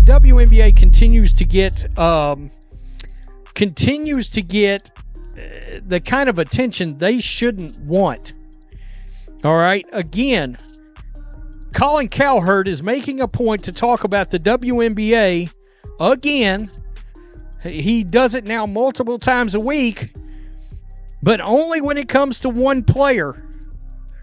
WNBA continues to get the kind of attention they shouldn't want. All right, again, Colin Cowherd is making a point to talk about the WNBA again. He does it now multiple times a week, but only when it comes to one player,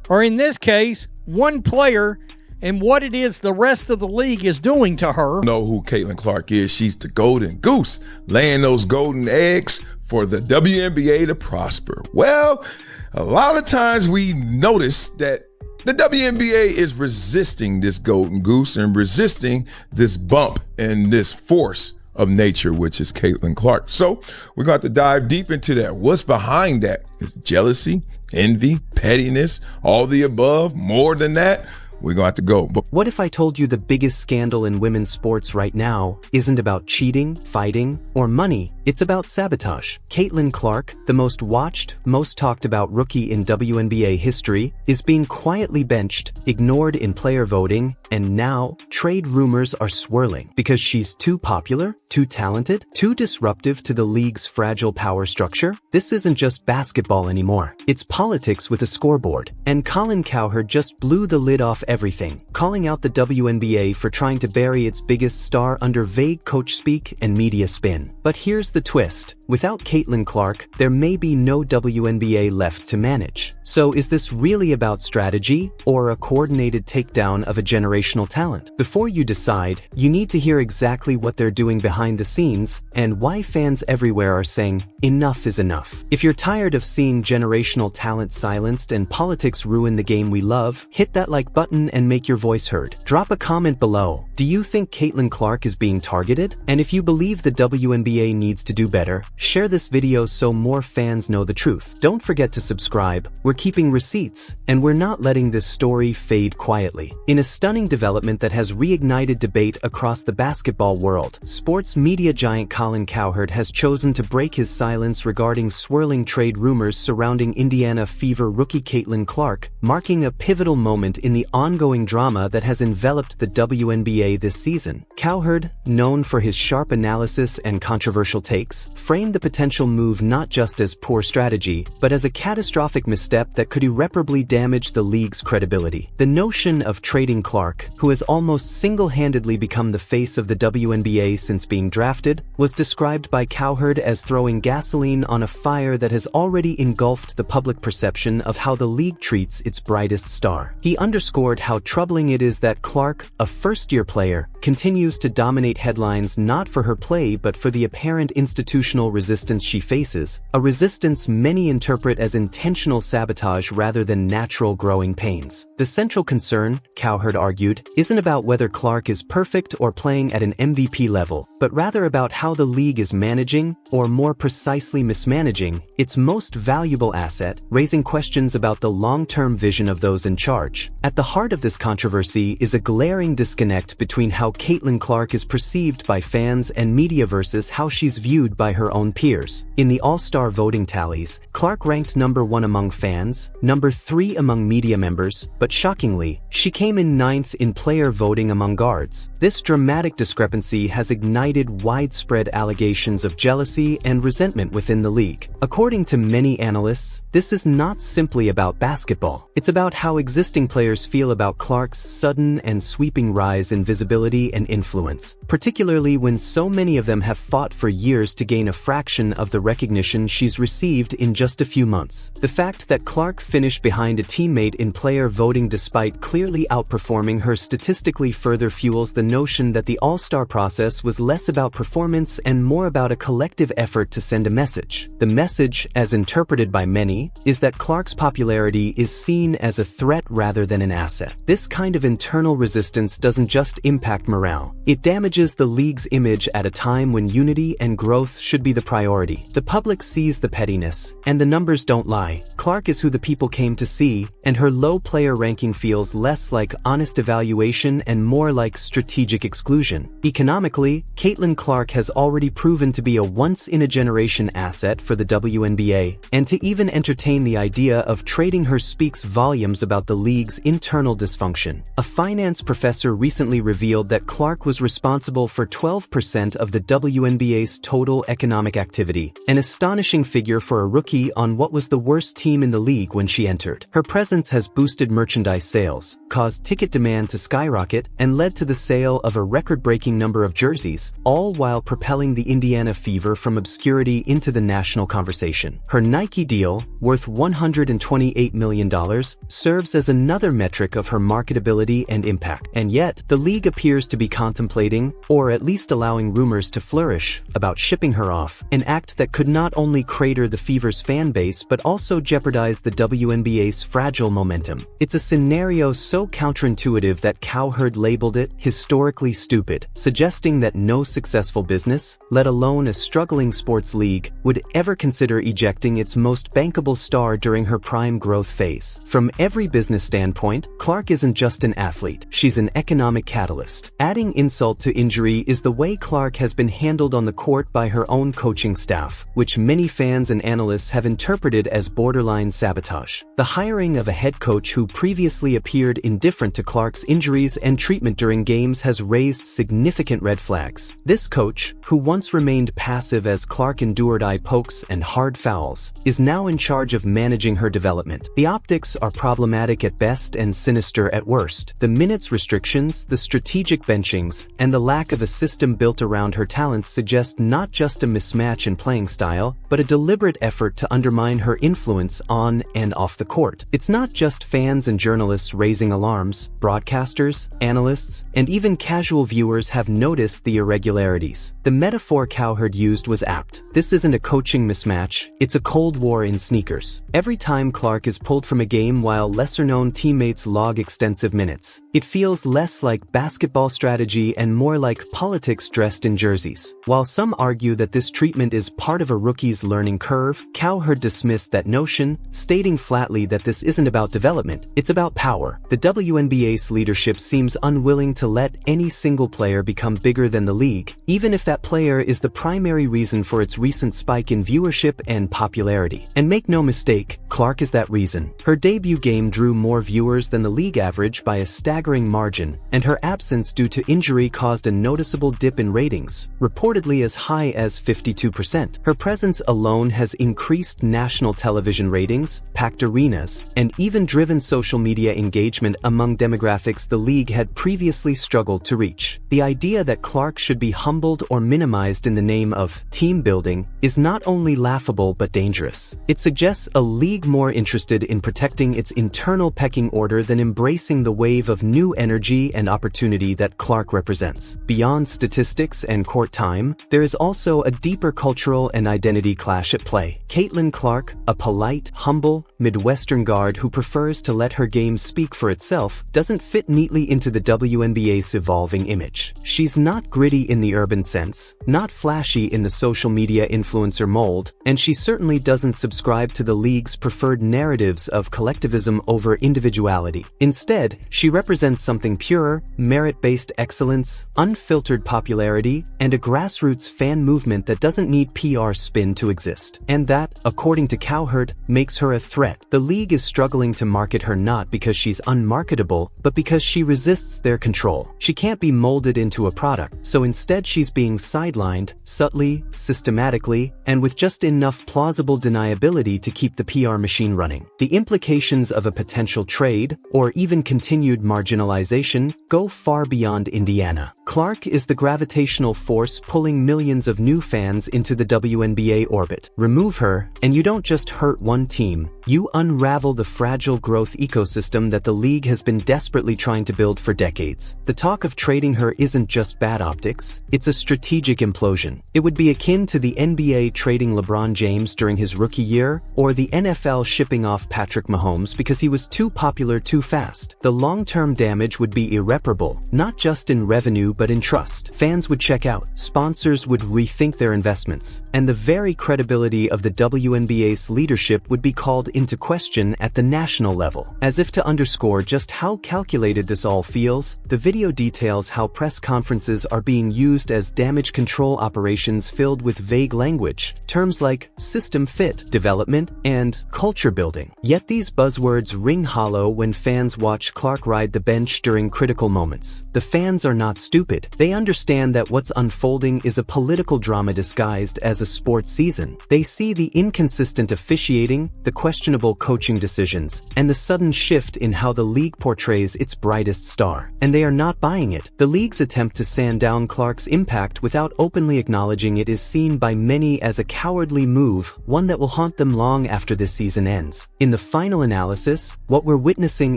or in this case, one player and what it is the rest of the league is doing to her. Know who Caitlin Clark is. She's the golden goose, laying those golden eggs for the WNBA to prosper. Well, a lot of times we notice that the WNBA is resisting this golden goose and resisting this bump and this force of nature, which is Caitlin Clark. So we're going to have to dive deep into that. What's behind that? Is it jealousy, envy, pettiness, all the above, more than that? We're going to have to go. But what if I told you the biggest scandal in women's sports right now isn't about cheating, fighting, or money? It's about sabotage. Caitlin Clark, the most watched, most talked about rookie in WNBA history, is being quietly benched, ignored in player voting, and now trade rumors are swirling because she's too popular, too talented, too disruptive to the league's fragile power structure. This isn't just basketball anymore. It's politics with a scoreboard. And Colin Cowherd just blew the lid off everything, calling out the WNBA for trying to bury its biggest star under vague coach speak and media spin. But here's the twist. Without Caitlin Clark, there may be no WNBA left to manage. So is this really about strategy or a coordinated takedown of a generational talent? Before you decide, you need to hear exactly what they're doing behind the scenes and why fans everywhere are saying, enough is enough. If you're tired of seeing generational talent silenced and politics ruin the game we love, hit that like button and make your voice heard. Drop a comment below. Do you think Caitlin Clark is being targeted? And if you believe the WNBA needs to do better, share this video so more fans know the truth. Don't forget to subscribe. We're keeping receipts, and we're not letting this story fade quietly. In a stunning development that has reignited debate across the basketball world, sports media giant Colin Cowherd has chosen to break his silence regarding swirling trade rumors surrounding Indiana Fever rookie Caitlin Clark, marking a pivotal moment in the ongoing drama that has enveloped the WNBA this season. Cowherd, known for his sharp analysis and controversial takes, framed the potential move not just as poor strategy, but as a catastrophic misstep that could irreparably damage the league's credibility. The notion of trading Clark, who has almost single-handedly become the face of the WNBA since being drafted, was described by Cowherd as throwing gasoline on a fire that has already engulfed the public perception of how the league treats its brightest star. He underscored how troubling it is that Clark, a first-year player, continues to dominate headlines not for her play but for the apparent institutional resistance she faces, a resistance many interpret as intentional sabotage rather than natural growing pains. The central concern, Cowherd argued, isn't about whether Clark is perfect or playing at an MVP level, but rather about how the league is managing, or more precisely mismanaging, its most valuable asset, raising questions about the long-term vision of those in charge. At the heart of this controversy is a glaring disconnect between how Caitlin Clark is perceived by fans and media versus how she's viewed by her own peers. In the All-Star voting tallies, Clark ranked number 1 among fans, number 3 among media members, but shockingly, she came in 9th in player voting among guards. This dramatic discrepancy has ignited widespread allegations of jealousy and resentment within the league. According to many analysts, this is not simply about basketball. It's about how existing players feel about Clark's sudden and sweeping rise in visibility and influence, particularly when so many of them have fought for years to gain a fraction of the recognition she's received in just a few months. The fact that Clark finished behind a teammate in player voting despite clearly outperforming her statistically further fuels the notion that the All-Star process was less about performance and more about a collective effort to send a message. The message, as interpreted by many, is that Clark's popularity is seen as a threat rather than an asset. This kind of internal resistance doesn't just impact morale. It damages the league's image at a time when unity and growth should be the priority. The public sees the pettiness, and the numbers don't lie. Clark is who the people came to see, and her low player ranking feels less like honest evaluation and more like strategic exclusion. Economically, Caitlin Clark has already proven to be a once-in-a-generation asset for the WNBA, and to even entertain the idea of trading her speaks volumes about the league's internal dysfunction. A finance professor recently revealed that Clark was responsible for 12% of the WNBA's total economic activity, an astonishing figure for a rookie on what was the worst team in the league when she entered. Her presence has boosted merchandise sales, caused ticket demand to skyrocket, and led to the sale of a record-breaking number of jerseys, all while propelling the Indiana Fever from obscurity into the national conversation. Her Nike deal, worth $128 million, serves as another metric of her marketability and impact. And yet, the league appears to be contemplating, or at least allowing rumors to flourish, about shipping her off, an act that could not only crater the Fever's fan base but also jeopardize the WNBA's fragile momentum. It's a scenario so counterintuitive that Cowherd labeled it historically stupid, suggesting that no successful business, let alone a struggling sports league, would ever consider ejecting its most bankable star during her prime growth phase. From every business standpoint, Clark isn't just an athlete, she's an economic catalyst. Adding insult to injury is the way Clark has been handled on the court by her own coaching staff, which many fans and analysts have interpreted as borderline sabotage. The hiring of a head coach who previously appeared indifferent to Clark's injuries and treatment during games has raised significant red flags. This coach, who once remained passive as Clark endured eye pokes and hard fouls, is now in charge of managing her development. The optics are problematic at best and sinister at worst. The minutes restrictions, the strategic benchings, and the lack of a system built around her talents suggest not just a mismatch in playing style, but a deliberate effort to undermine her influence on and off the court. It's not just fans and journalists raising alarms. Broadcasters, analysts, and even casual viewers have noticed the irregularities. The metaphor Cowherd used was apt. This isn't a coaching mismatch, it's a Cold War in sneakers. Every time Clark is pulled from a game while lesser-known teammates log extensive minutes, it feels less like basketball strategy and more like politics dressed in jerseys. While some argue that this treatment is part of a rookie's learning curve, Cowherd dismissed that notion, stating flatly that this isn't about development, it's about power. The WNBA's leadership seems unwilling to let any single player become bigger than the league, even if that player is the primary reason for its recent spike in viewership and popularity. And make no mistake, Clark is that reason. Her debut game drew more viewers than the league average by a staggering margin, and her absence due to injury caused a noticeable dip in ratings, reportedly as high as 52%. Her presence alone has increased national television ratings, packed arenas, and even driven social media engagement among demographics the league had previously struggled to reach. The idea that Clark should be humbled or minimized in the name of team building is not only laughable but dangerous. It suggests a league more interested in protecting its internal pecking order than embracing the wave of new energy and opportunity that Clark represents. Beyond statistics and court time, there is also a deeper cultural and identity clash at play. Caitlin Clark, a polite, humble, Midwestern guard who prefers to let her game speak for itself, doesn't fit neatly into the WNBA's evolving image. She's not gritty in the urban sense, not flashy in the social media influencer mold, and she certainly doesn't subscribe to the league's preferred narratives of collectivism over individuality. Instead, she represents something pure, merit-based excellence, unfiltered popularity, and a grassroots fan movement that doesn't need PR spin to exist. And that, according to Cowherd, makes her a threat. The league is struggling to market her not because she's unmarketable, but because she resists their control. She can't be molded into a product, so instead she's being sidelined, subtly, systematically, and with just enough plausible deniability to keep the PR machine running. The implications of a potential trade, or even continued marginalization, go far beyond Indiana. Clark is the gravitational force pulling millions of new fans into the WNBA orbit. Remove her, and you don't just hurt one team, you unravel the fragile growth ecosystem that the league has been desperately trying to build for decades. The talk of trading her isn't just bad optics, it's a strategic implosion. It would be akin to the NBA trading LeBron James during his rookie year, or the NFL shipping off Patrick Mahomes because he was too popular too fast. The long-term damage would be irreparable, not just in revenue but in trust. Fans would check out, sponsors would rethink their investments, and the very credibility of the WNBA's leadership would be called into question at the national level. As if to underscore just how calculated this all feels, the video details how press conferences are being used as damage control operations filled with vague language, terms like system fit, development, and culture building. Yet these buzzwords ring hollow when fans watch Clark ride the bench during critical moments. The fans are not stupid. They understand that what's unfolding is a political drama disguised as a sports season. They see the inconsistent officiating, the questionable coaching decisions, and the sudden shift in how the league portrays its brightest star. And they are not buying it. The league's attempt to sand down Clark's impact without openly acknowledging it is seen by many as a cowardly move, one that will haunt them long after this season ends. In the final analysis, what we're witnessing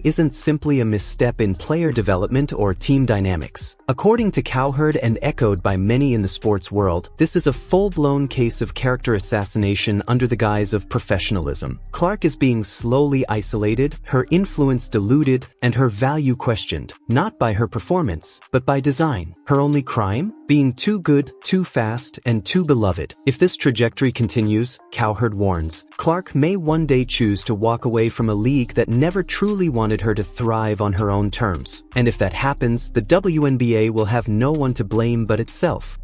isn't simply a misstep in player development or team dynamics. According to Cowherd and echoed by many in the sports world, this is a full-blown case of character assassination under the guise of professionalism. Clark is being slowly isolated, her influence diluted, and her value questioned, not by her performance, but by design. Her only crime? Being too good, too fast, and too beloved. If this trajectory continues, Cowherd warns, Clark may one day choose to walk away from a league that never truly wanted her to thrive on her own terms. And if that happens, the WNBA will have no one to blame but itself.